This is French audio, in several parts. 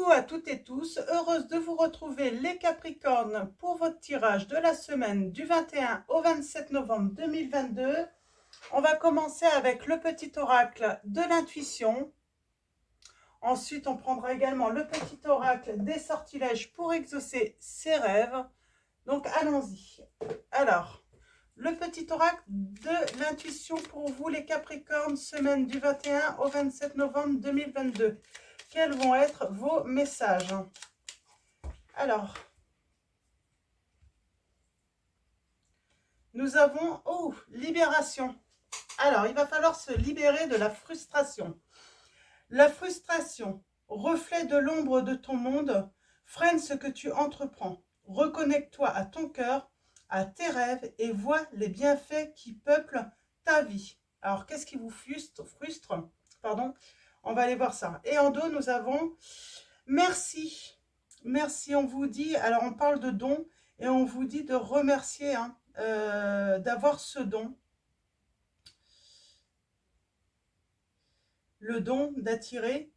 Coucou à toutes et tous, heureuse de vous retrouver les Capricornes pour votre tirage de la semaine du 21 au 27 novembre 2022. On va commencer avec le petit oracle de l'intuition. Ensuite, on prendra également le petit oracle des sortilèges pour exaucer ses rêves. Donc, allons-y. Alors, le petit oracle de l'intuition pour vous les Capricornes, semaine du 21 au 27 novembre 2022. Quels vont être vos messages? Alors, nous avons, libération. Alors, il va falloir se libérer de la frustration. La frustration, reflet de l'ombre de ton monde, freine ce que tu entreprends. Reconnecte-toi à ton cœur, à tes rêves et vois les bienfaits qui peuplent ta vie. Alors, qu'est-ce qui vous frustre? Pardon. On va aller voir ça. Et en dos, nous avons merci. Merci, on vous dit, alors on parle de don et on vous dit de remercier d'avoir ce don. Le don d'attirer.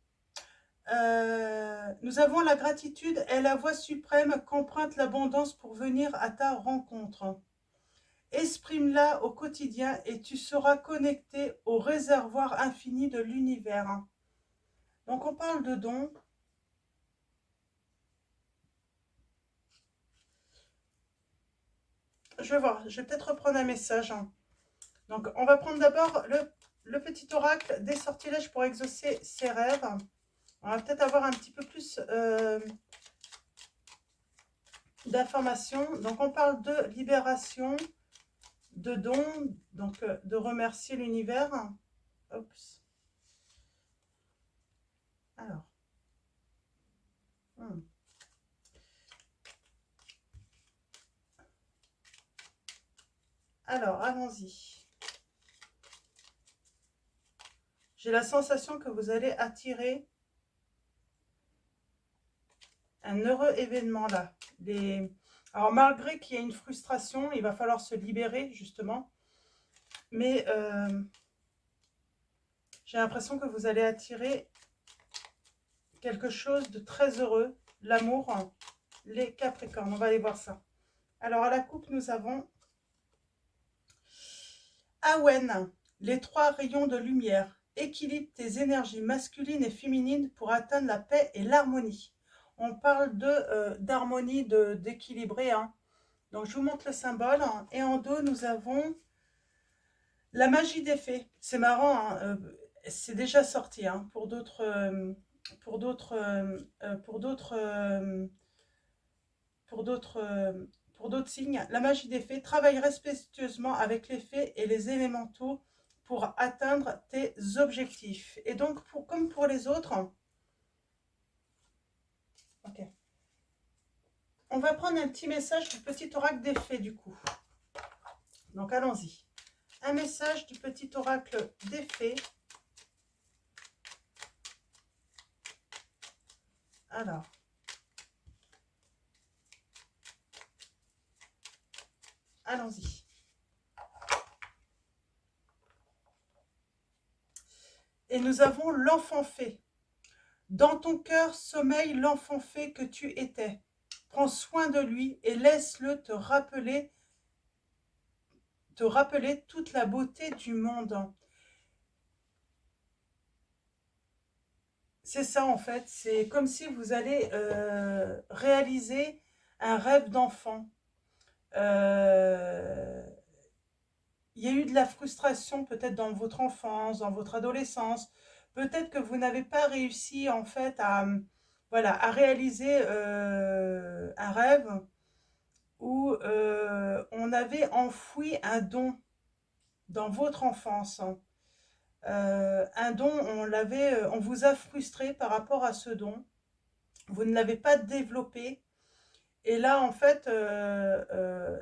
Nous avons la gratitude et la voie suprême qu'emprunte l'abondance pour venir à ta rencontre. Exprime-la au quotidien et tu seras connecté au réservoir infini de l'univers. Donc on parle de don. Je vais voir, je vais peut-être reprendre un message. Donc on va prendre d'abord le petit oracle des sortilèges pour exaucer ses rêves. On va peut-être avoir un petit peu plus d'informations. Donc on parle de libération, de don, donc de remercier l'univers. Oups. Alors. Alors, allons-y. J'ai la sensation que vous allez attirer un heureux événement là. Alors, malgré qu'il y ait une frustration, il va falloir se libérer justement. Mais j'ai l'impression que vous allez attirer quelque chose de très heureux. L'amour, les Capricornes. On va aller voir ça. Alors, à la coupe, nous avons Awen, les trois rayons de lumière. Équilibre tes énergies masculines et féminines pour atteindre la paix et l'harmonie. On parle d'harmonie, d'équilibrer. Donc, je vous montre le symbole. Et en dos, nous avons la magie des fées. C'est marrant, c'est déjà sorti pour d'autres signes. La magie des fées. Travaille respectueusement avec les fées et les élémentaux pour atteindre tes objectifs. Et donc, comme pour les autres, ok. On va prendre un petit message du petit oracle des fées du coup. Donc allons-y. Un message du petit oracle des fées. Alors. Allons-y. Et nous avons l'enfant fée. Dans ton cœur sommeille l'enfant fée que tu étais. Prends soin de lui et laisse-le te rappeler toute la beauté du monde. C'est ça en fait, c'est comme si vous allez réaliser un rêve d'enfant. Il y a eu de la frustration peut-être dans votre enfance, dans votre adolescence. Peut-être que vous n'avez pas réussi en fait à réaliser un rêve où on avait enfoui un don dans votre enfance. Un don, on vous a frustré par rapport à ce don. Vous ne l'avez pas développé. Et là, en fait,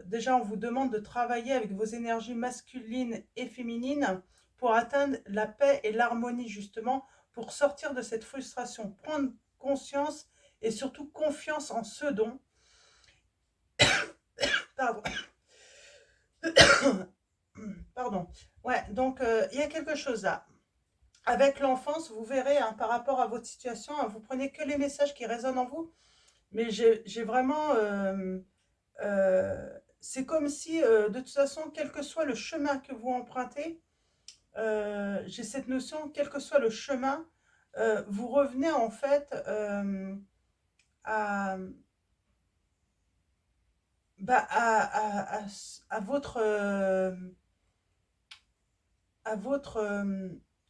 déjà, on vous demande de travailler avec vos énergies masculines et féminines pour atteindre la paix et l'harmonie, justement, pour sortir de cette frustration, prendre conscience et surtout confiance en ce don. Pardon. Pardon. Ouais, donc, il y a quelque chose là. Avec l'enfance, vous verrez, hein, par rapport à votre situation, hein, vous prenez que les messages qui résonnent en vous, mais j'ai vraiment... c'est comme si, de toute façon, quel que soit le chemin que vous empruntez, j'ai cette notion, quel que soit le chemin, vous revenez en fait à, bah, à votre, à votre,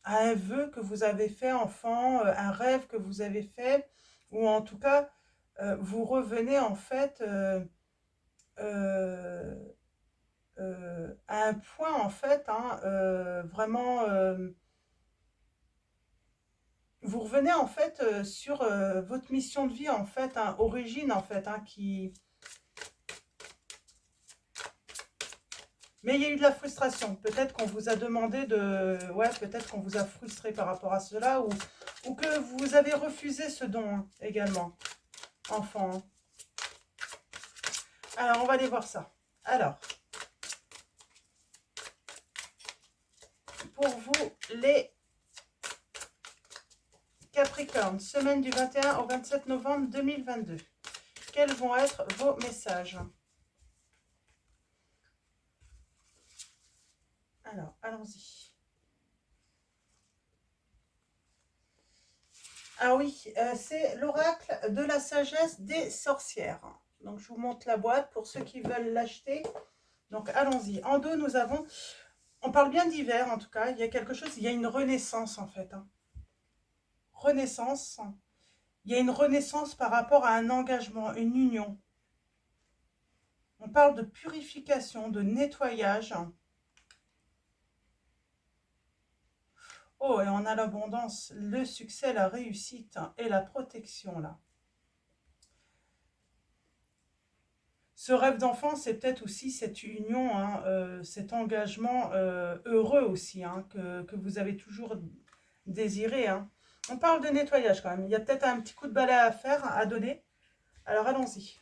à un vœu que vous avez fait enfant, un rêve que vous avez fait, ou en tout cas, vous revenez en fait euh, à un point en fait, hein, vraiment, vous revenez en fait sur votre mission de vie en fait, hein, origine en fait, hein, qui... Mais il y a eu de la frustration. Peut-être qu'on vous a demandé de... Ouais, peut-être qu'on vous a frustré par rapport à cela, ou que vous avez refusé ce don, hein, également, enfant, hein. Alors, on va aller voir ça. Alors, pour vous, les Capricornes, semaine du 21 au 27 novembre 2022. Quels vont être vos messages? Alors, allons-y. Ah oui, c'est l'oracle de la sagesse des sorcières. Donc, je vous montre la boîte pour ceux qui veulent l'acheter. Donc, allons-y. En dos, nous avons... On parle bien d'hiver, en tout cas. Il y a quelque chose, il y a une renaissance, en fait, hein. Renaissance. Il y a une renaissance par rapport à un engagement, une union. On parle de purification, de nettoyage. Oh, et on a l'abondance, le succès, la réussite et la protection, là. Ce rêve d'enfant, c'est peut-être aussi cette union, hein, cet engagement heureux aussi, hein, que vous avez toujours désiré, hein. On parle de nettoyage quand même. Il y a peut-être un petit coup de balai à faire, à donner. Alors allons-y.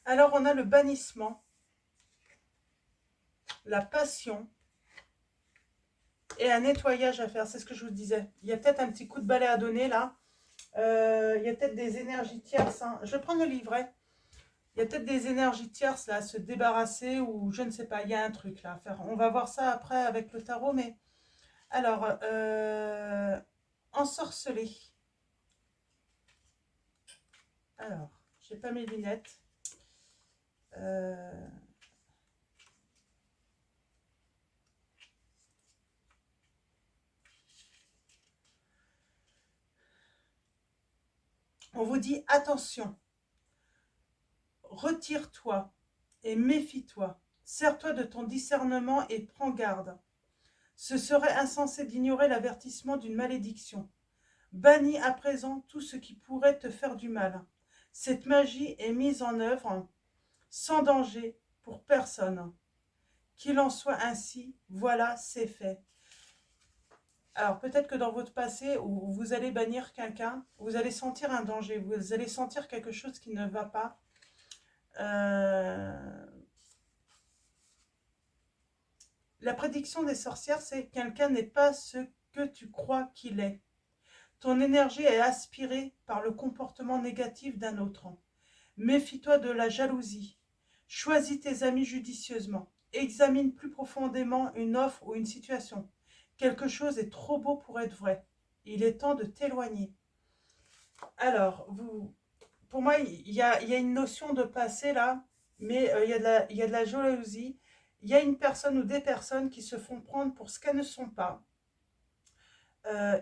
Alors on a le bannissement, la passion et un nettoyage à faire. C'est ce que je vous disais. Il y a peut-être un petit coup de balai à donner là. Il y a peut-être des énergies tierces, hein. Je vais prendre le livret. Il y a peut-être des énergies tierces là à se débarrasser, ou je ne sais pas, il y a un truc là à faire. On va voir ça après avec le tarot, mais alors, ensorceler. Alors, j'ai pas mes lunettes. Euh, on vous dit attention, retire-toi et méfie-toi. Sers-toi de ton discernement et prends garde. Ce serait insensé d'ignorer l'avertissement d'une malédiction. Bannis à présent tout ce qui pourrait te faire du mal. Cette magie est mise en œuvre sans danger pour personne. Qu'il en soit ainsi, voilà, c'est fait. Alors peut-être que dans votre passé, où vous allez bannir quelqu'un, vous allez sentir un danger, vous allez sentir quelque chose qui ne va pas. Euh, La prédiction des sorcières, c'est quelqu'un n'est pas ce que tu crois qu'il est. Ton énergie est aspirée par le comportement négatif d'un autre. Méfie-toi de la jalousie. Choisis tes amis judicieusement. Examine plus profondément une offre ou une situation. Quelque chose est trop beau pour être vrai. Il est temps de t'éloigner. Alors, pour moi, il y a une notion de passé là, mais il y a de la jalousie. Il y a une personne ou des personnes qui se font prendre pour ce qu'elles ne sont pas.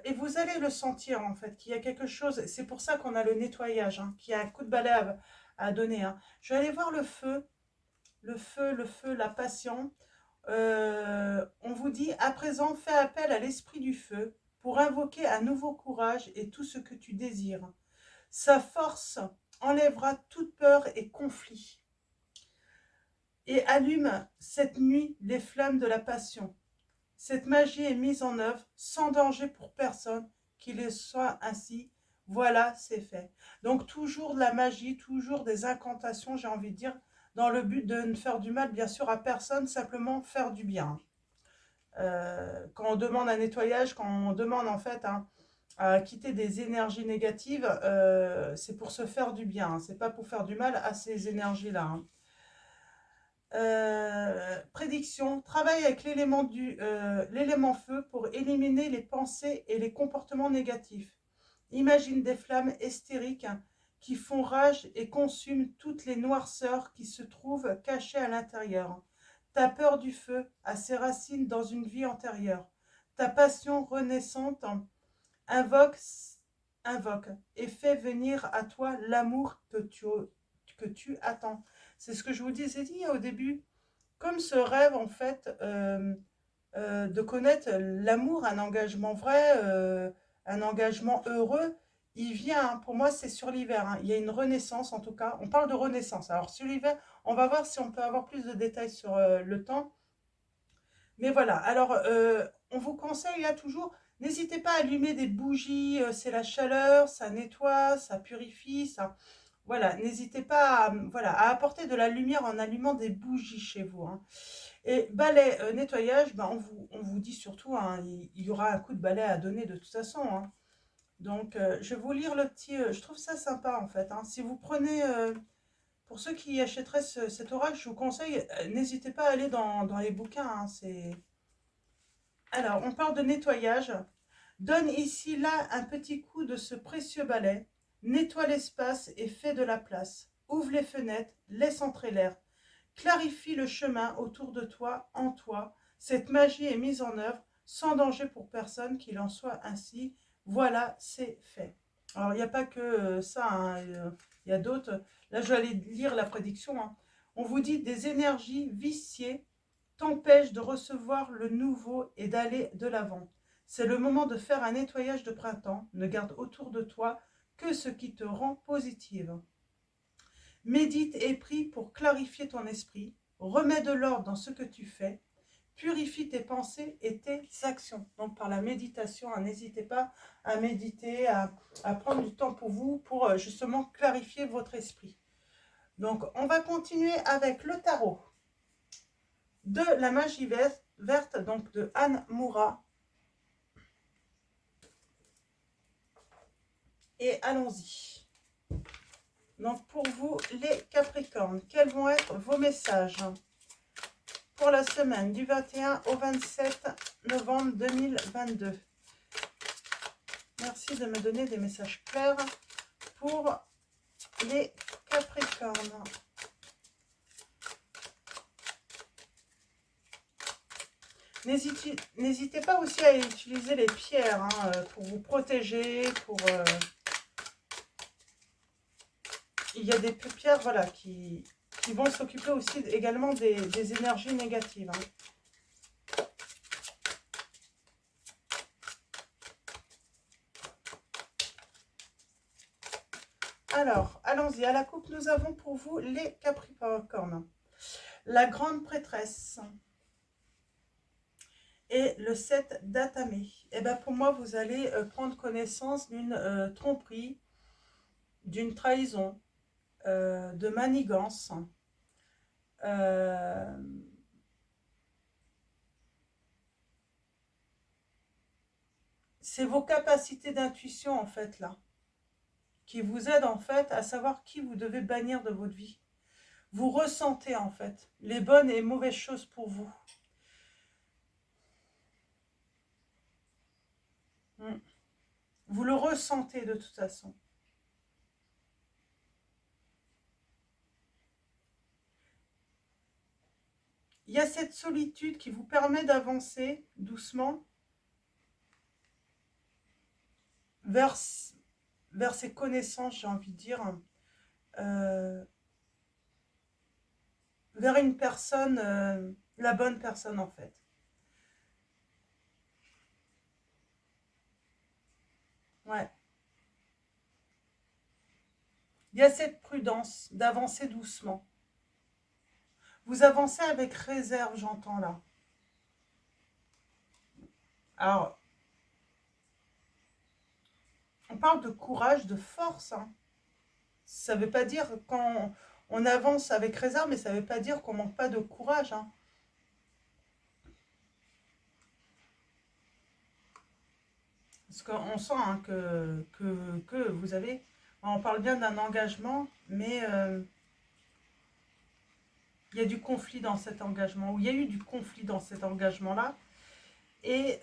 Et vous allez le sentir en fait, qu'il y a quelque chose. C'est pour ça qu'on a le nettoyage, hein, qu'il y a un coup de balai à donner, hein. Je vais aller voir le feu, la passion. On vous dit, à présent, fais appel à l'esprit du feu pour invoquer un nouveau courage et tout ce que tu désires. Sa force enlèvera toute peur et conflit et allume cette nuit les flammes de la passion. Cette magie est mise en œuvre sans danger pour personne, qu'il en soit ainsi. Voilà, c'est fait. Donc toujours de la magie, toujours des incantations, j'ai envie de dire, dans le but de ne faire du mal, bien sûr, à personne, simplement faire du bien. Quand on demande un nettoyage, quand on demande en fait hein, à quitter des énergies négatives, c'est pour se faire du bien, hein, c'est pas pour faire du mal à ces énergies-là. Hein. Prédiction, travaille avec l'élément feu pour éliminer les pensées et les comportements négatifs. Imagine des flammes hystériques qui font rage et consument toutes les noirceurs qui se trouvent cachées à l'intérieur. Ta peur du feu a ses racines dans une vie antérieure. Ta passion renaissante invoque, invoque et fait venir à toi l'amour que tu attends. C'est ce que je vous disais dit au début. Comme ce rêve, en fait, de connaître l'amour, un engagement vrai, un engagement heureux, il vient, hein, pour moi, c'est sur l'hiver. Hein. Il y a une renaissance, en tout cas. On parle de renaissance. Alors, sur l'hiver, on va voir si on peut avoir plus de détails sur le temps. Mais voilà, alors, on vous conseille là toujours, n'hésitez pas à allumer des bougies, c'est la chaleur, ça nettoie, ça purifie, ça... Voilà, n'hésitez pas à, voilà, à apporter de la lumière en allumant des bougies chez vous. Hein. Et balai, nettoyage, ben on vous dit surtout, hein, il y aura un coup de balai à donner de toute façon. Hein. Donc, je vais vous lire le petit... je trouve ça sympa, en fait. Hein. Si vous prenez... pour ceux qui achèteraient cet oracle, je vous conseille, n'hésitez pas à aller dans les bouquins. Hein, c'est... Alors, on parle de nettoyage. Donne ici, là, un petit coup de ce précieux balai. Nettoie l'espace et fais de la place. Ouvre les fenêtres, laisse entrer l'air. Clarifie le chemin autour de toi, en toi. Cette magie est mise en œuvre, sans danger pour personne, qu'il en soit ainsi. Voilà, c'est fait. Alors, il n'y a pas que ça, hein, il y a d'autres. Là, je vais aller lire la prédiction. Hein. On vous dit des énergies viciées t'empêchent de recevoir le nouveau et d'aller de l'avant. C'est le moment de faire un nettoyage de printemps. Ne garde autour de toi que ce qui te rend positive. Médite et prie pour clarifier ton esprit. Remets de l'ordre dans ce que tu fais. Purifie tes pensées et tes actions. Donc par la méditation, hein, n'hésitez pas à méditer, à prendre du temps pour vous, pour justement clarifier votre esprit. Donc on va continuer avec le tarot de la magie verte, donc de Anne Moura. Et allons-y. Donc pour vous, les Capricornes, quels vont être vos messages pour la semaine du 21 au 27 novembre 2022? Merci de me donner des messages clairs pour les Capricornes. N'hésitez pas aussi à utiliser les pierres hein, pour vous protéger, pour... il y a des pierres voilà, qui vont s'occuper aussi également des énergies négatives. Hein. Alors, allons-y. À la coupe, nous avons pour vous les Capricornes. La grande prêtresse. Et le 7 d'Atamé. Et bien pour moi, vous allez prendre connaissance d'une tromperie, d'une trahison, de manigance. C'est vos capacités d'intuition en fait là, qui vous aident en fait à savoir qui vous devez bannir de votre vie. Vous ressentez en fait les bonnes et mauvaises choses pour vous. Vous le ressentez de toute façon. Il y a cette solitude qui vous permet d'avancer doucement vers ces connaissances, j'ai envie de dire, vers une personne, la bonne personne en fait. Ouais. Il y a cette prudence d'avancer doucement. Vous avancez avec réserve, j'entends là. Alors, on parle de courage, de force. Hein. Ça ne veut pas dire quand on avance avec réserve, mais ça ne veut pas dire qu'on ne manque pas de courage. Hein. Parce qu'on sent hein, que vous avez... On parle bien d'un engagement, mais il y a du conflit dans cet engagement, ou il y a eu du conflit dans cet engagement-là. Et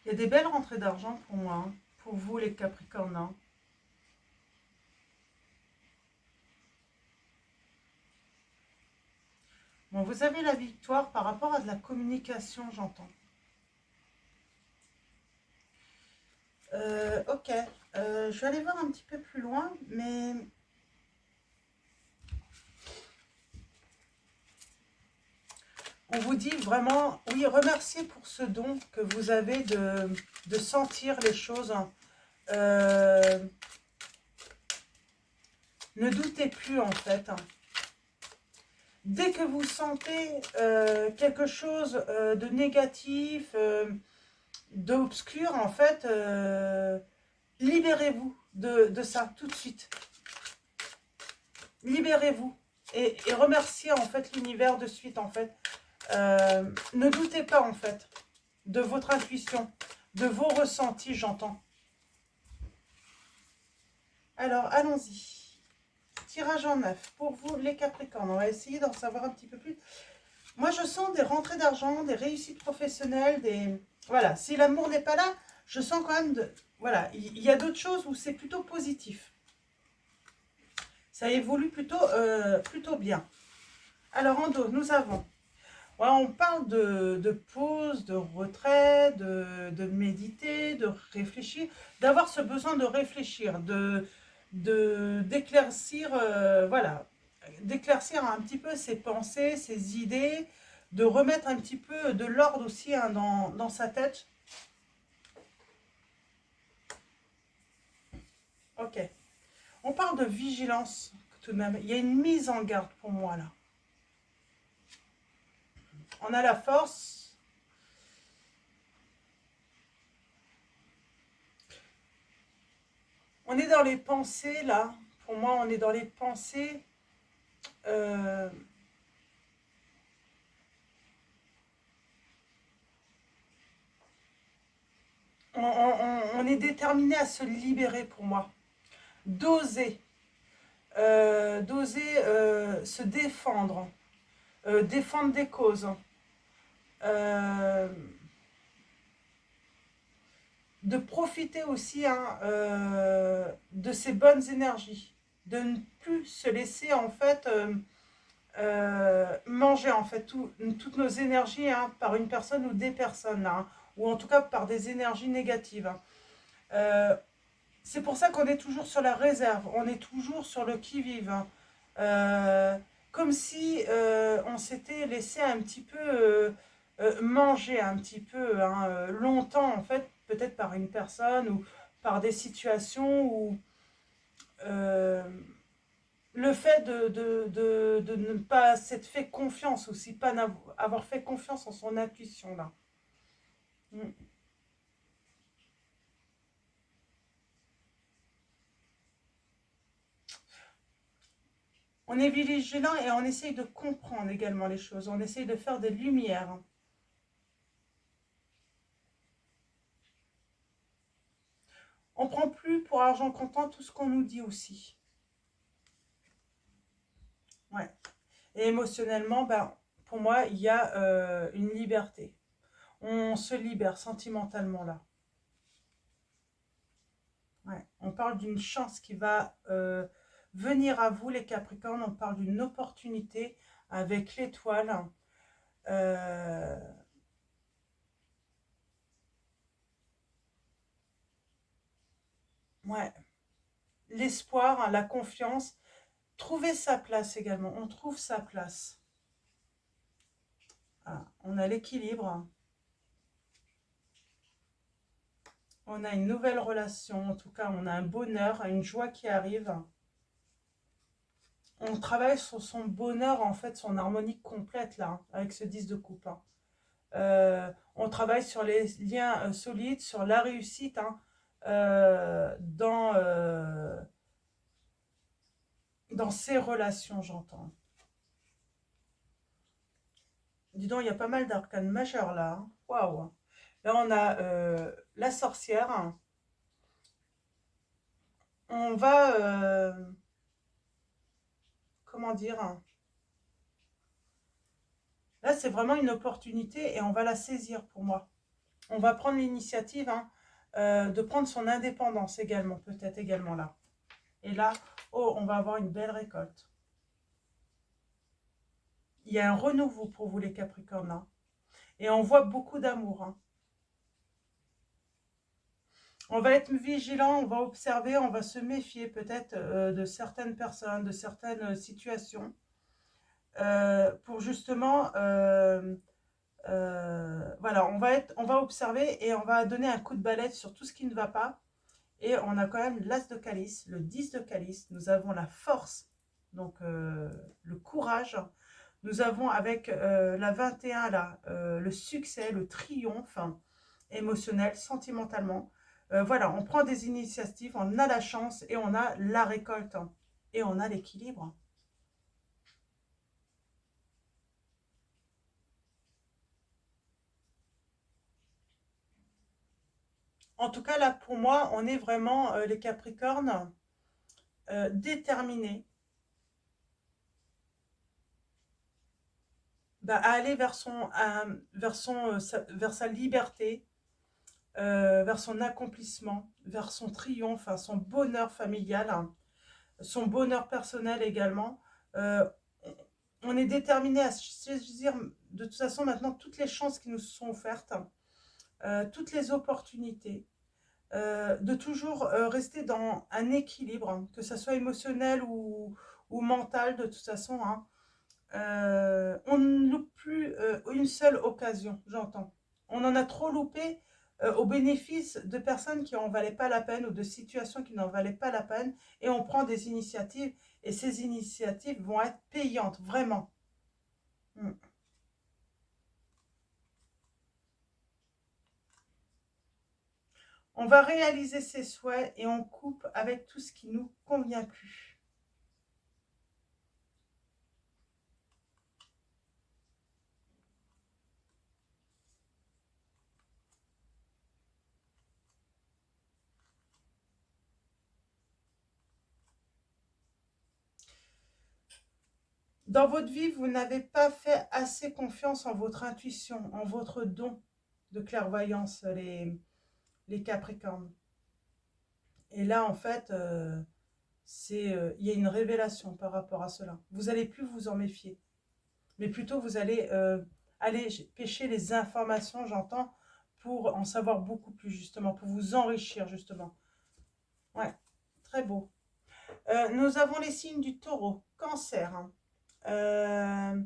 il y a des belles rentrées d'argent pour moi, hein, pour vous les Capricornes, hein. Bon, vous avez la victoire par rapport à de la communication, j'entends. Ok, je vais aller voir un petit peu plus loin, mais on vous dit vraiment, oui, remerciez pour ce don que vous avez de sentir les choses. Euh, ne doutez plus en fait. Dès que vous sentez quelque chose de négatif, d'obscur, en fait, libérez-vous de ça tout de suite. Libérez-vous et remerciez en fait l'univers de suite en fait. Ne doutez pas en fait de votre intuition, de vos ressentis, j'entends. Alors, allons-y. Tirage en neuf pour vous les Capricornes. On va essayer d'en savoir un petit peu plus. Moi, je sens des rentrées d'argent, des réussites professionnelles, des... Voilà, si l'amour n'est pas là, je sens quand même... Voilà, il y a d'autres choses où c'est plutôt positif. Ça évolue plutôt bien. Alors, en dos, nous avons... Ouais, on parle de pause, de retrait, de méditer, de réfléchir, d'avoir ce besoin de réfléchir, d'éclaircir, voilà, d'éclaircir un petit peu ses pensées, ses idées, de remettre un petit peu de l'ordre aussi hein, dans sa tête. Ok. On parle de vigilance tout de même. Il y a une mise en garde pour moi là. On a la force. On est dans les pensées là. Pour moi, on est dans les pensées. Euh, on est déterminé à se libérer pour moi. D'oser. D'oser se défendre. Défendre des causes. Euh, de profiter aussi hein, de ces bonnes énergies. De ne plus se laisser en fait manger en fait toutes nos énergies hein, par une personne ou des personnes hein, ou en tout cas par des énergies négatives. Hein. C'est pour ça qu'on est toujours sur la réserve, on est toujours sur le qui-vive. Hein. Comme si on s'était laissé un petit peu manger un petit peu hein, longtemps en fait, peut-être par une personne ou par des situations où euh, le fait de ne pas s'être fait confiance aussi, pas avoir fait confiance en son intuition là. Mm. On est vigilant et on essaye de comprendre également les choses, on essaye de faire des lumières. On prend plus pour argent comptant tout ce qu'on nous dit aussi. Ouais. Et émotionnellement, ben, pour moi, il y a une liberté. On se libère sentimentalement là. Ouais. On parle d'une chance qui va venir à vous, les Capricornes. On parle d'une opportunité avec l'étoile. Euh, ouais. L'espoir, hein, la confiance. Trouver sa place également. On trouve sa place. Ah, on a l'équilibre. On a une nouvelle relation. En tout cas, on a un bonheur, une joie qui arrive. On travaille sur son bonheur, en fait, son harmonie complète, là, hein, avec ce 10 de coupe. Hein. On travaille sur les liens solides, sur la réussite, hein, dans ces relations, j'entends. Dis donc, il y a pas mal d'arcanes majeures là, hein. Waouh! Là, on a la sorcière. On va, comment dire? Là, c'est vraiment une opportunité et on va la saisir pour moi. On va prendre l'initiative, hein, de prendre son indépendance également, peut-être également là. Et là, oh, on va avoir une belle récolte. Il y a un renouveau pour vous les Capricornes, hein. Et on voit beaucoup d'amour, hein. On va être vigilant, on va observer, on va se méfier peut-être de certaines personnes, de certaines situations, pour justement, voilà, on va observer et on va donner un coup de balai sur tout ce qui ne va pas. Et on a quand même l'As de Calice, le 10 de Calice. Nous avons la force, donc le courage. Nous avons avec la 21 là, le succès, le triomphe, hein, émotionnel, sentimentalement. Voilà, on prend des initiatives, on a la chance et on a la récolte, hein, et on a l'équilibre. En tout cas, là, pour moi, on est vraiment, les Capricornes, déterminés, bah, à aller vers sa liberté, vers son accomplissement, vers son triomphe, hein, son bonheur familial, hein, son bonheur personnel également. Euh, on est déterminé à saisir de toute façon maintenant toutes les chances qui nous sont offertes, toutes les opportunités, de toujours rester dans un équilibre, hein, que ce soit émotionnel ou mental de toute façon, hein. On ne loupe plus une seule occasion, j'entends. On en a trop loupé au bénéfice de personnes qui n'en valaient pas la peine ou de situations qui n'en valaient pas la peine. Et on prend des initiatives et ces initiatives vont être payantes, vraiment. Mm. On va réaliser ses souhaits et on coupe avec tout ce qui nous convient plus. Dans votre vie, vous n'avez pas fait assez confiance en votre intuition, en votre don de clairvoyance, les Capricornes. Et là, en fait, il y a une révélation par rapport à cela. Vous n'allez plus vous en méfier, mais plutôt vous allez aller pêcher les informations, j'entends, pour en savoir beaucoup plus, justement, pour vous enrichir, justement. Ouais, très beau. Nous avons les signes du taureau, cancer, hein. Euh,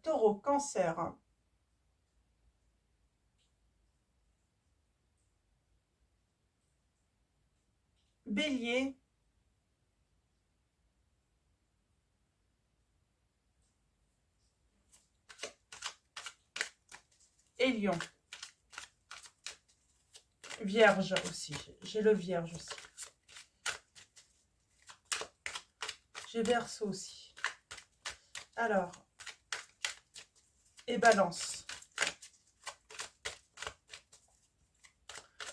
Taureau, cancer, hein. Bélier et lion. Vierge aussi, j'ai le vierge aussi. J'ai Verseau aussi. Alors, et balance.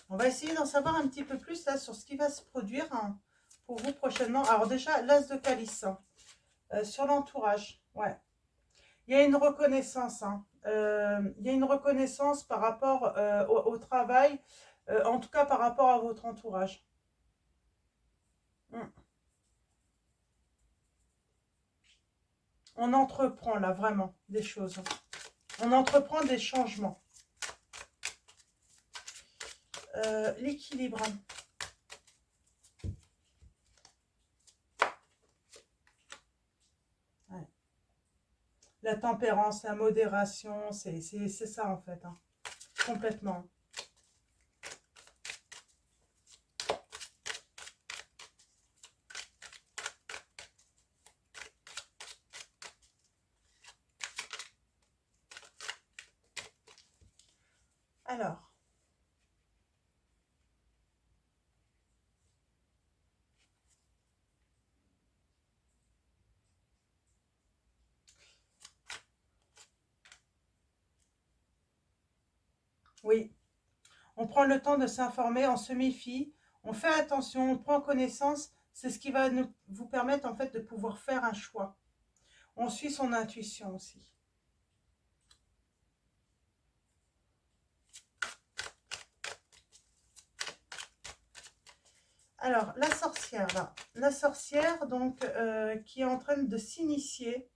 On va essayer d'en savoir un petit peu plus là sur ce qui va se produire, hein, pour vous prochainement. Alors déjà, l'As de Calice, hein, sur l'entourage. Ouais. Il y a une reconnaissance, hein. Il y a une reconnaissance par rapport au travail, en tout cas par rapport à votre entourage. Mm. On entreprend là vraiment des choses, hein. On entreprend des changements. L'équilibre, hein. Ouais. La tempérance, la modération, c'est ça en fait, hein. Complètement. Alors, oui, on prend le temps de s'informer, on se méfie, on fait attention, on prend connaissance. C'est ce qui va vous permettre en fait de pouvoir faire un choix. On suit son intuition aussi. Alors, la sorcière, là. La sorcière, donc, qui est en train de s'initier.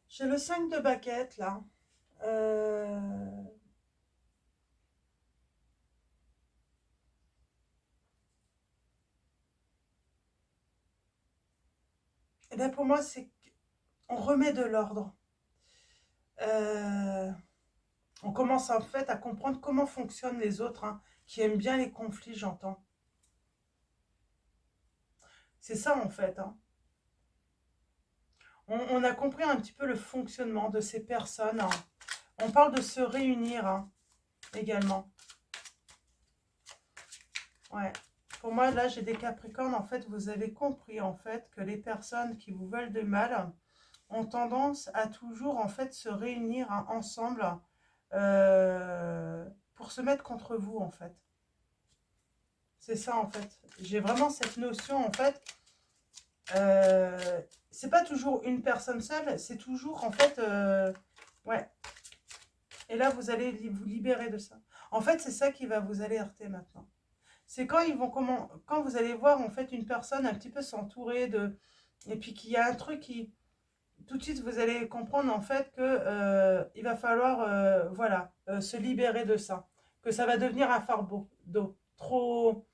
J'ai le 5 de baguette, là. Euh, et bien, pour moi, c'est qu'on remet de l'ordre. Euh, on commence, en fait, à comprendre comment fonctionnent les autres, hein, qui aiment bien les conflits, j'entends. C'est ça, en fait, hein. On a compris un petit peu le fonctionnement de ces personnes, hein. On parle de se réunir, hein, également. Ouais. Pour moi, là, j'ai des Capricornes. En fait, vous avez compris, en fait, que les personnes qui vous veulent de mal ont tendance à toujours, en fait, se réunir, hein, ensemble pour se mettre contre vous, en fait. C'est ça, en fait. J'ai vraiment cette notion, en fait. C'est pas toujours une personne seule, c'est toujours, en fait, ouais. Et là, vous allez vous libérer de ça. En fait, c'est ça qui va vous alerter maintenant. C'est quand ils vont quand vous allez voir en fait une personne un petit peu s'entourer de et puis qu'il y a un truc qui tout de suite vous allez comprendre en fait que il va falloir voilà se libérer de ça, que ça va devenir un fardeau d'eau trop,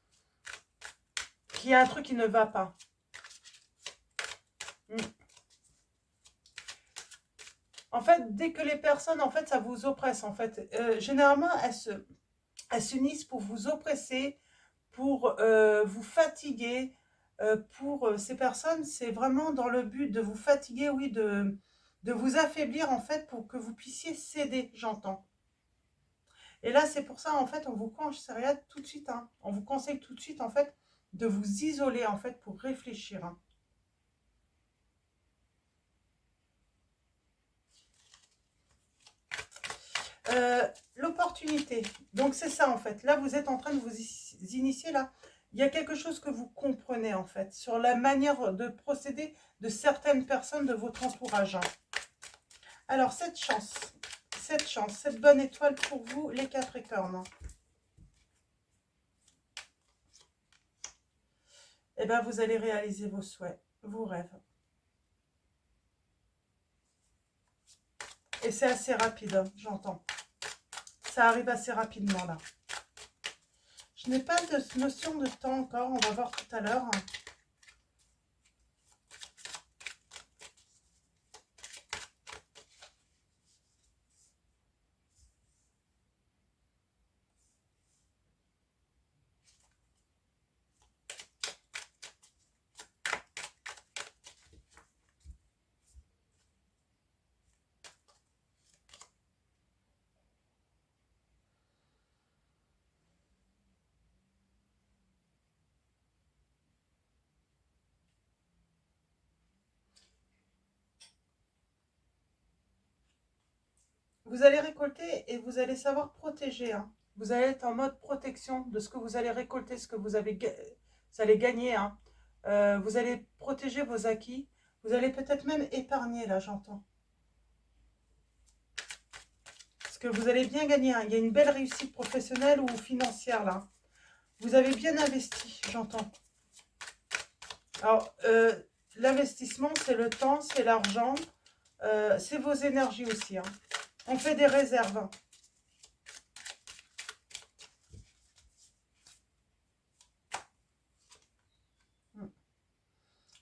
qu'il y a un truc qui ne va pas. Mm. En fait, dès que les personnes en fait ça vous oppresse en fait, généralement elles s'unissent pour vous oppresser, pour vous fatiguer. Pour ces personnes, c'est vraiment dans le but de vous fatiguer, oui, de vous affaiblir en fait pour que vous puissiez céder, j'entends. Et là, c'est pour ça, en fait, on vous conseille tout de suite, hein, on vous conseille tout de suite, en fait, de vous isoler, en fait, pour réfléchir. Hein. L'opportunité. Donc, c'est ça, en fait. Là, vous êtes en train de vous initier, là. Il y a quelque chose que vous comprenez, en fait, sur la manière de procéder de certaines personnes de votre entourage. Hein. Alors, cette bonne étoile pour vous, les Capricornes. Eh bien, vous allez réaliser vos souhaits, vos rêves. Et c'est assez rapide, hein, j'entends. Ça arrive assez rapidement, là. Je n'ai pas de notion de temps encore, on va voir tout à l'heure. Vous allez récolter et vous allez savoir protéger. Hein. Vous allez être en mode protection de ce que vous allez récolter, ce que vous allez gagner. Hein. Vous allez protéger vos acquis. Vous allez peut-être même épargner, là, j'entends. Parce que vous allez bien gagner. Hein. Il y a une belle réussite professionnelle ou financière, là. Vous avez bien investi, j'entends. Alors, l'investissement, c'est le temps, c'est l'argent, c'est vos énergies aussi. Hein. On fait des réserves. Hein.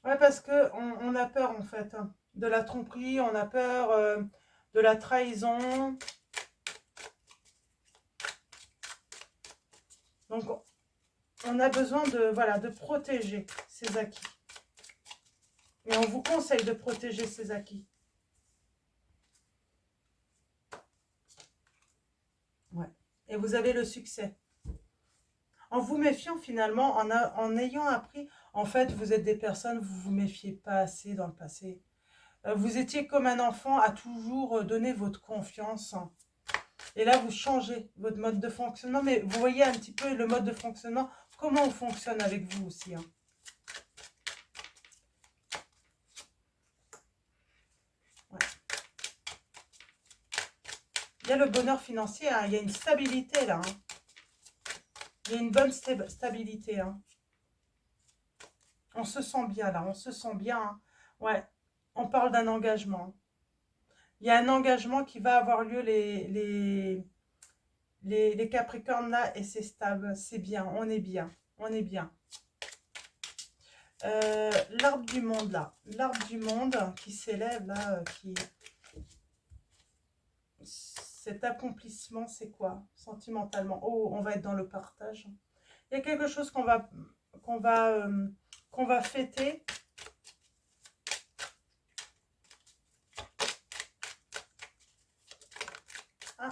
Ouais, parce que on a peur, en fait, hein, de la tromperie, on a peur de la trahison. Donc, on a besoin de, voilà, de protéger ses acquis. Et on vous conseille de protéger ces acquis. Ouais. Et vous avez le succès. En vous méfiant finalement, en ayant appris, en fait, vous êtes des personnes, vous vous méfiez pas assez dans le passé. Vous étiez comme un enfant à toujours donner votre confiance. Et là, vous changez votre mode de fonctionnement. Mais vous voyez un petit peu le mode de fonctionnement, comment on fonctionne avec vous aussi. Hein. Ouais. Il y a le bonheur financier, hein. Il y a une stabilité là. Hein. Il y a une bonne stabilité. Hein. On se sent bien là, on se sent bien. Hein. Ouais, on parle d'un engagement. Il y a un engagement qui va avoir lieu les Capricornes là et c'est stable, c'est bien, on est bien, on est bien. L'arbre du monde là, l'arbre du monde qui s'élève là, cet accomplissement c'est quoi sentimentalement? Oh, on va être dans le partage. Il y a quelque chose qu'on va, qu'on va fêter. Ah,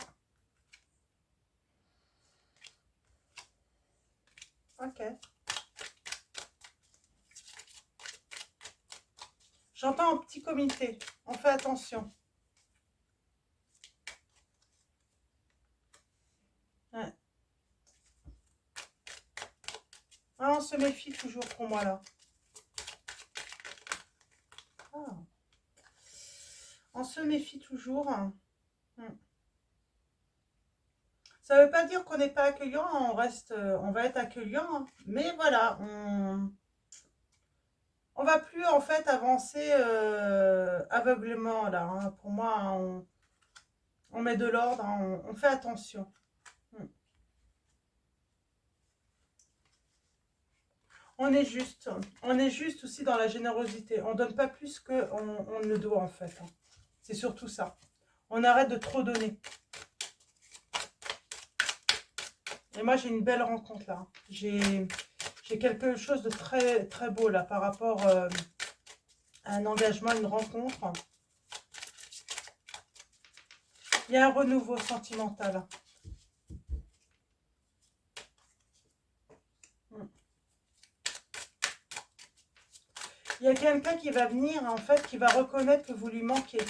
ok. J'entends un petit comité, on fait attention. Ouais. Ah, on se méfie toujours pour moi là. Ah. On se méfie toujours. Ça ne veut pas dire qu'on n'est pas accueillant, on reste, on va être accueillant, hein. Mais voilà, on va plus en fait avancer aveuglément là. Hein. Pour moi, hein, on met de l'ordre, hein, on fait attention. Hmm. On est juste aussi dans la générosité. On donne pas plus qu'on ne doit en fait. Hein. C'est surtout ça. On arrête de trop donner. Et moi, j'ai une belle rencontre là. J'ai quelque chose de très, très beau là par rapport à un engagement, une rencontre. Il y a un renouveau sentimental. Il y a quelqu'un qui va venir, en fait, qui va reconnaître que vous lui manquez.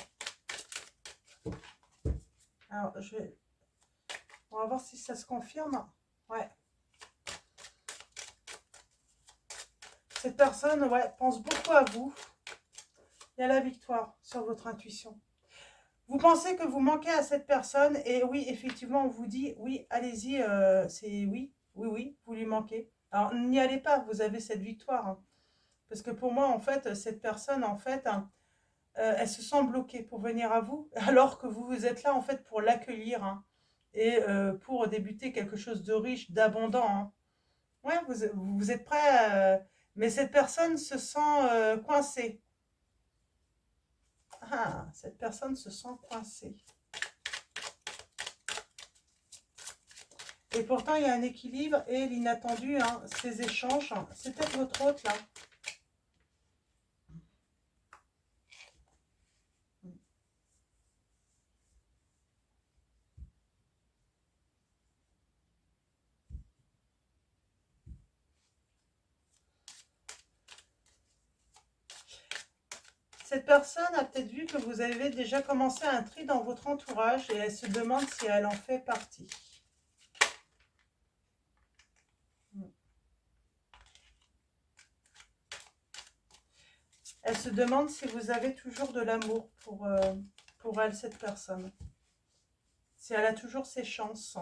Alors, on va voir si ça se confirme. Ouais. Cette personne, ouais, pense beaucoup à vous. Il y a la victoire sur votre intuition. Vous pensez que vous manquez à cette personne et oui, effectivement, on vous dit, oui, allez-y, c'est oui, oui, oui, vous lui manquez. Alors, n'y allez pas, vous avez cette victoire. Hein. Parce que pour moi, en fait, cette personne, en fait, hein, elle se sent bloquée pour venir à vous, alors que vous êtes là, en fait, pour l'accueillir hein, et pour débuter quelque chose de riche, d'abondant. Hein. Ouais, vous êtes prêt, mais cette personne se sent coincée. Ah, cette personne se sent coincée. Et pourtant, il y a un équilibre et l'inattendu, hein, ces échanges, c'est peut-être votre hôte, là. Cette personne a peut-être vu que vous avez déjà commencé un tri dans votre entourage et elle se demande si elle en fait partie. Elle se demande si vous avez toujours de l'amour pour elle, cette personne. Si elle a toujours ses chances.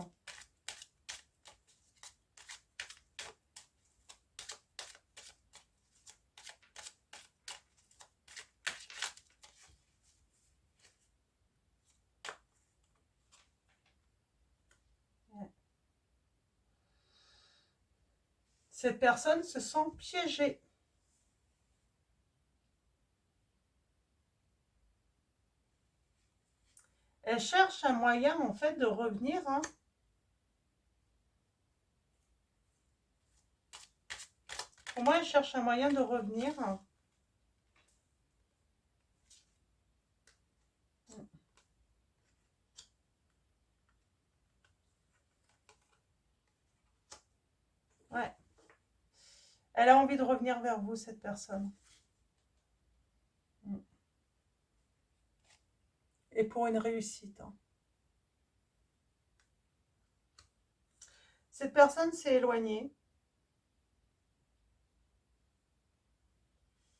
Cette personne se sent piégée. Elle cherche un moyen, en fait, de revenir. Hein. Pour moi, elle cherche un moyen de revenir. Elle a envie de revenir vers vous, cette personne. Mm. Et pour une réussite, hein. Cette personne s'est éloignée.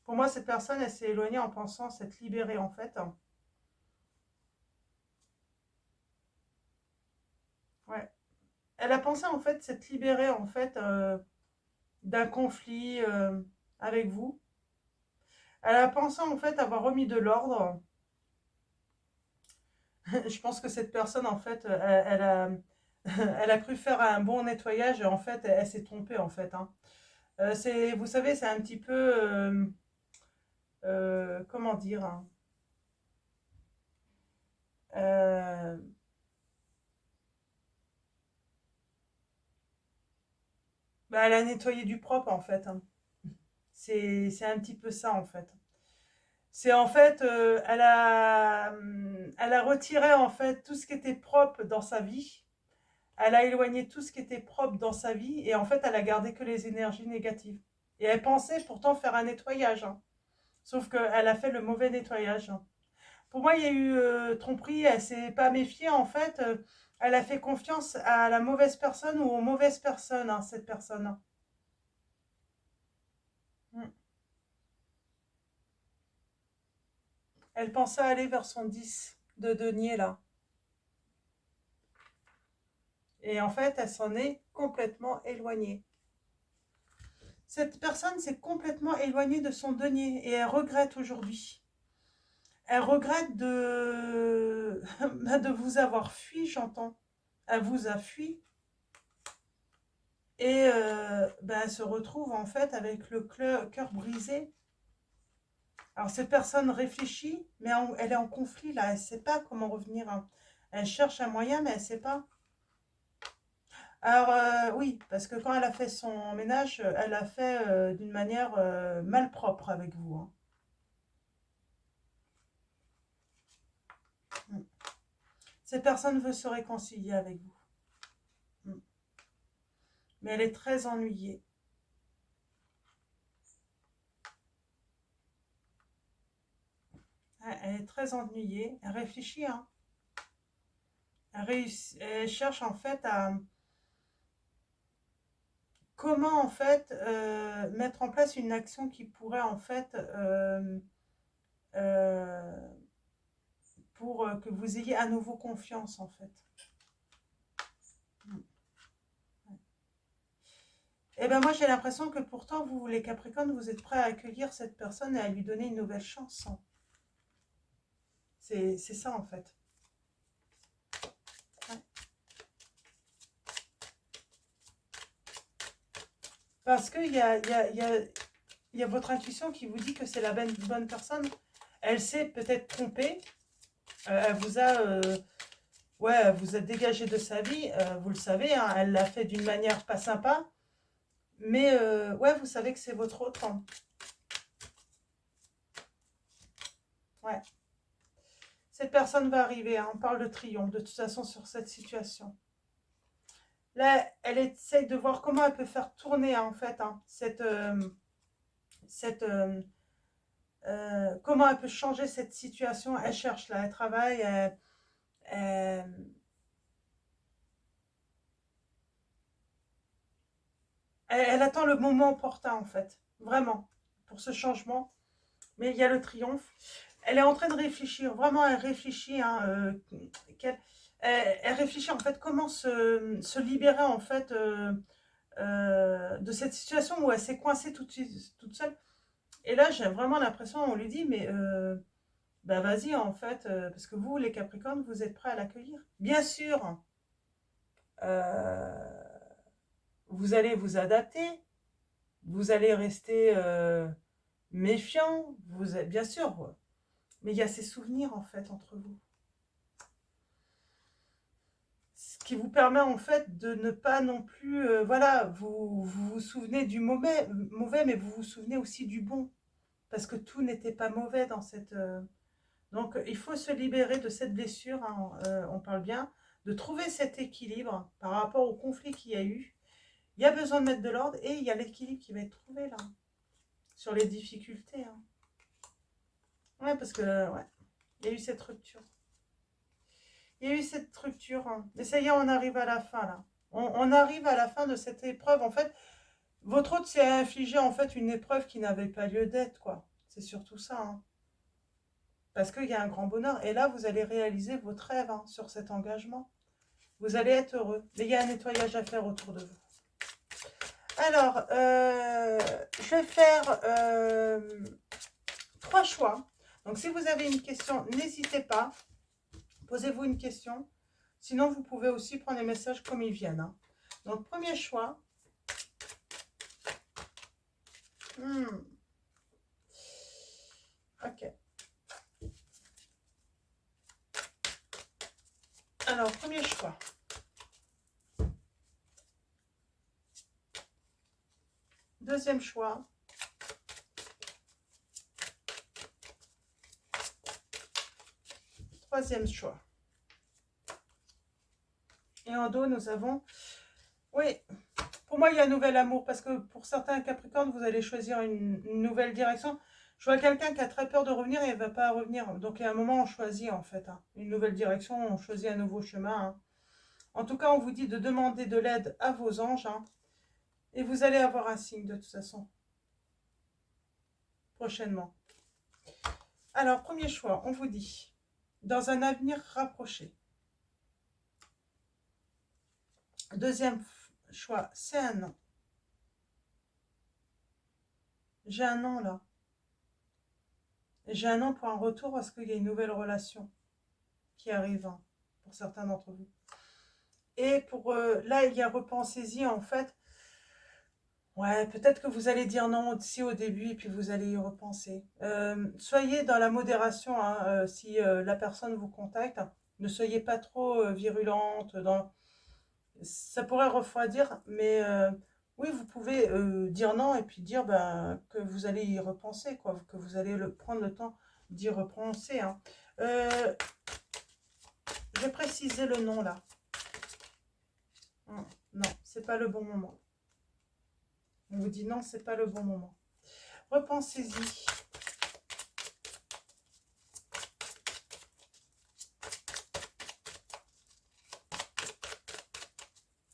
Pour moi, cette personne, elle s'est éloignée en pensant s'être libérée, en fait. Ouais. Elle a pensé, en fait, s'être libérée, en fait, d'un conflit avec vous. Elle a pensé, en fait, avoir remis de l'ordre. Je pense que cette personne, en fait, elle a, elle a cru faire un bon nettoyage et en fait, elle s'est trompée, en fait, hein. Vous savez, c'est un petit peu, comment dire, hein, euh, bah, elle a nettoyé du propre, en fait, hein. C'est un petit peu ça, en fait. C'est en fait, elle a retiré, en fait, tout ce qui était propre dans sa vie. Elle a éloigné tout ce qui était propre dans sa vie et en fait, elle a gardé que les énergies négatives. Et elle pensait pourtant faire un nettoyage, hein. Sauf qu'elle a fait le mauvais nettoyage, hein. Pour moi, il y a eu tromperie, elle s'est pas méfiée en fait. Elle a fait confiance à la mauvaise personne ou aux mauvaises personnes, hein, cette personne, hein. Mm. Elle pensait aller vers son 10 de denier là. Et en fait, elle s'en est complètement éloignée. Cette personne s'est complètement éloignée de son denier et elle regrette aujourd'hui. Elle regrette de vous avoir fui, j'entends. Elle vous a fui et elle se retrouve en fait avec le cœur brisé. Alors cette personne réfléchit, mais elle est en conflit là, elle ne sait pas comment revenir, hein. Elle cherche un moyen, mais elle ne sait pas. Alors oui, parce que quand elle a fait son ménage, elle l'a fait d'une manière malpropre avec vous, hein. Mm. Cette personne veut se réconcilier avec vous. Mm. Mais elle est très ennuyée. Elle est très ennuyée. Elle réfléchit, hein. Elle cherche en fait à comment en fait mettre en place une action qui pourrait en fait euh, pour que vous ayez à nouveau confiance en fait. Et ben moi j'ai l'impression que pourtant vous les Capricornes vous êtes prêts à accueillir cette personne et à lui donner une nouvelle chance, hein. C'est ça en fait. Ouais. Parce qu'il y a votre intuition qui vous dit que c'est la bonne personne. Elle s'est peut-être trompée. Elle vous a ouais, elle vous a dégagé de sa vie, vous le savez, hein, elle l'a fait d'une manière pas sympa, mais ouais, vous savez que c'est votre autre, hein. Ouais. Cette personne va arriver, hein, on parle de triomphe de toute façon sur cette situation. Là, elle essaye de voir comment elle peut faire tourner, hein, en fait, hein, cette comment elle peut changer cette situation. Elle cherche là, elle travaille, elle, elle attend le moment opportun, en fait, vraiment, pour ce changement. Mais il y a le triomphe. Elle est en train de réfléchir, vraiment elle réfléchit, hein, elle réfléchit en fait comment se libérer en fait de cette situation où elle s'est coincée toute seule. Et là j'ai vraiment l'impression, on lui dit mais bah vas-y en fait, parce que vous les Capricornes vous êtes prêts à l'accueillir. Bien sûr, euh, vous allez vous adapter, vous allez rester méfiant, vous êtes, bien sûr, mais il y a ces souvenirs en fait entre vous. Ce qui vous permet en fait de ne pas non plus, voilà, vous vous souvenez du mauvais, mais vous vous souvenez aussi du bon, parce que tout n'était pas mauvais dans cette... Donc il faut se libérer de cette blessure, hein, on parle bien, de trouver cet équilibre par rapport au conflit qu'il y a eu, Il y a besoin de mettre de l'ordre et il y a l'équilibre qui va être trouvé là, sur les difficultés. Hein. Ouais, parce que, ouais, il y a eu cette rupture. Il y a eu cette rupture. Hein. Mais ça y est, on arrive à la fin là. On arrive à la fin de cette épreuve. En fait, votre hôte s'est infligé en fait une épreuve qui n'avait pas lieu d'être, quoi. C'est surtout ça. Hein. Parce qu'il y a un grand bonheur. Et là, vous allez réaliser votre rêve hein, sur cet engagement. Vous allez être heureux. Mais il y a un nettoyage à faire autour de vous. Alors, je vais faire 3 choix. Donc, si vous avez une question, n'hésitez pas. Posez-vous une question. Sinon, vous pouvez aussi prendre les messages comme ils viennent. Hein. Donc, premier choix. Ok. Alors, premier choix. Deuxième choix. Troisième choix. Et en dos, nous avons... Oui, pour moi, il y a un nouvel amour. Parce que pour certains Capricornes, vous allez choisir une nouvelle direction. Je vois quelqu'un qui a très peur de revenir et il ne va pas revenir. Donc, il y a un moment, on choisit en fait. Hein, une nouvelle direction, on choisit un nouveau chemin. Hein. En tout cas, on vous dit de demander de l'aide à vos anges. Hein, et vous allez avoir un signe de toute façon. Prochainement. Alors, premier choix, on vous dit, dans un avenir rapproché. Deuxième choix, c'est un non. J'ai un non là. J'ai un non pour un retour parce qu'il y a une nouvelle relation qui arrive hein, pour certains d'entre vous. Et pour là, il y a repensez-y en fait. Ouais, peut-être que vous allez dire non aussi au début et puis vous allez y repenser. Soyez dans la modération hein, si la personne vous contacte. Ne soyez pas trop virulente. Ça pourrait refroidir, mais oui, vous pouvez dire non et puis dire ben, que vous allez y repenser, quoi, que vous allez prendre le temps d'y repenser. Hein. Je vais préciser le nom là. Non, c'est pas le bon moment. On vous dit non, c'est pas le bon moment. Repensez-y.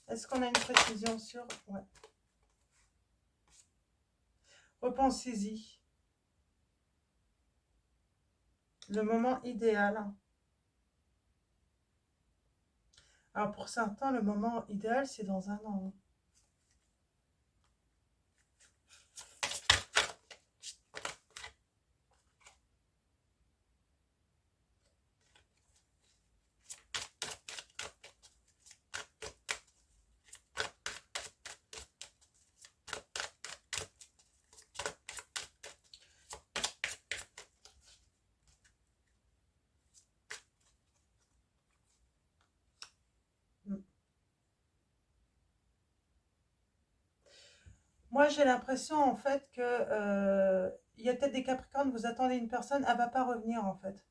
Est-ce qu'on a une précision sur... Ouais. Repensez-y. Le moment idéal. Alors pour certains, le moment idéal, c'est dans un an. Moi, j'ai l'impression, en fait, que il y a peut-être des Capricornes, vous attendez une personne, elle va pas revenir, en fait.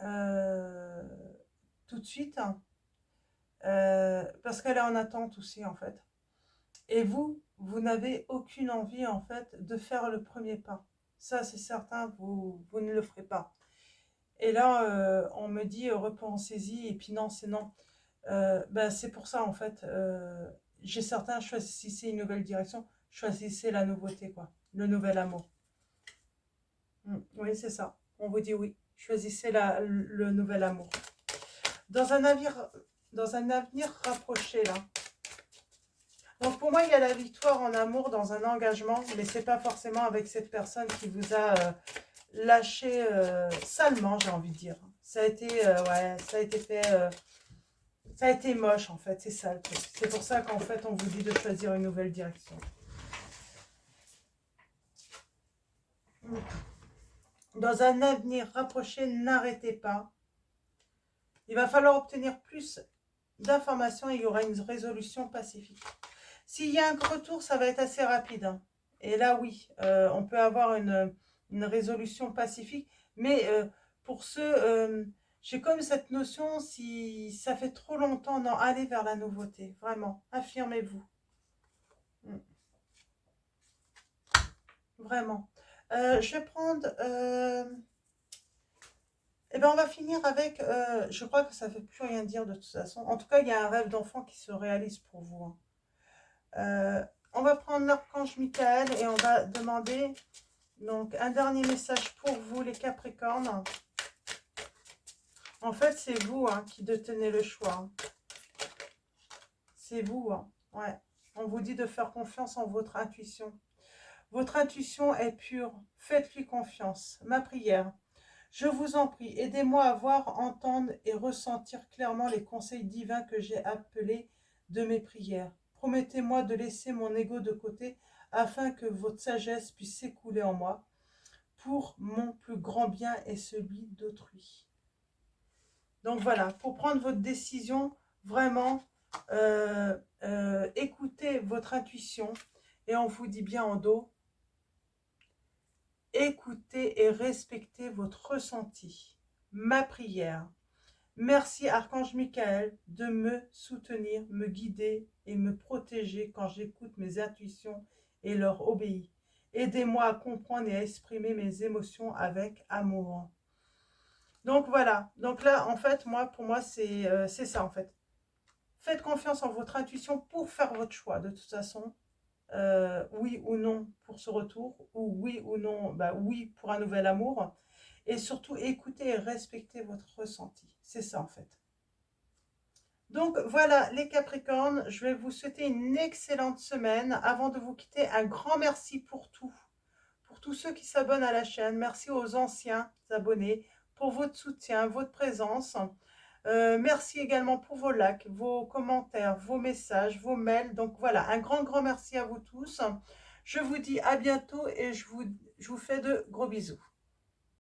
Euh, tout de suite, hein, parce qu'elle est en attente aussi, en fait. Et vous n'avez aucune envie, en fait, de faire le premier pas. Ça, c'est certain, vous ne le ferez pas. Et là, on me dit, repensez-y, et puis non, c'est non. Ben, c'est pour ça, en fait, j'ai certains, choisissez une nouvelle direction, choisissez la nouveauté, quoi, le nouvel amour. Oui, c'est ça. On vous dit oui, choisissez le nouvel amour. Dans un navire, dans un avenir rapproché, là. Donc pour moi, il y a la victoire en amour dans un engagement, mais c'est pas forcément avec cette personne qui vous a lâché salement, j'ai envie de dire. Ça a été, ouais, ça a été fait... ça a été moche en fait, c'est ça le truc. C'est pour ça qu'en fait on vous dit de choisir une nouvelle direction. Dans un avenir rapproché, n'arrêtez pas. Il va falloir obtenir plus d'informations et il y aura une résolution pacifique. S'il y a un retour, ça va être assez rapide. Hein. Et là oui, on peut avoir une résolution pacifique. Mais pour ceux... j'ai comme cette notion, si ça fait trop longtemps, non, allez vers la nouveauté. Vraiment, affirmez-vous. Mm. Vraiment. Je vais prendre... eh bien, on va finir avec... je crois que ça ne veut plus rien dire de toute façon. En tout cas, il y a un rêve d'enfant qui se réalise pour vous, hein. On va prendre l'archange Michael et on va demander donc un dernier message pour vous, les Capricornes. En fait, c'est vous, hein, qui détenez le choix, hein. C'est vous, hein. Ouais. On vous dit de faire confiance en votre intuition. Votre intuition est pure. Faites-lui confiance. Ma prière. Je vous en prie, aidez-moi à voir, entendre et ressentir clairement les conseils divins que j'ai appelés de mes prières. Promettez-moi de laisser mon ego de côté afin que votre sagesse puisse s'écouler en moi pour mon plus grand bien et celui d'autrui. Donc voilà, pour prendre votre décision, vraiment, écoutez votre intuition et on vous dit bien en dos, écoutez et respectez votre ressenti. Ma prière. Merci Archange Michael de me soutenir, me guider et me protéger quand j'écoute mes intuitions et leur obéis. Aidez-moi à comprendre et à exprimer mes émotions avec amour. Donc voilà, donc là en fait, pour moi c'est ça en fait. Faites confiance en votre intuition pour faire votre choix de toute façon. Oui ou non pour ce retour, ou oui ou non, bah oui pour un nouvel amour. Et surtout, écoutez et respectez votre ressenti. C'est ça en fait. Donc voilà les Capricornes, je vais vous souhaiter une excellente semaine. Avant de vous quitter, un grand merci pour tout. Pour tous ceux qui s'abonnent à la chaîne, merci aux anciens abonnés pour votre soutien, votre présence. Merci également pour vos likes, vos commentaires, vos messages, vos mails. Donc voilà, un grand merci à vous tous. Je vous dis à bientôt et je vous fais de gros bisous.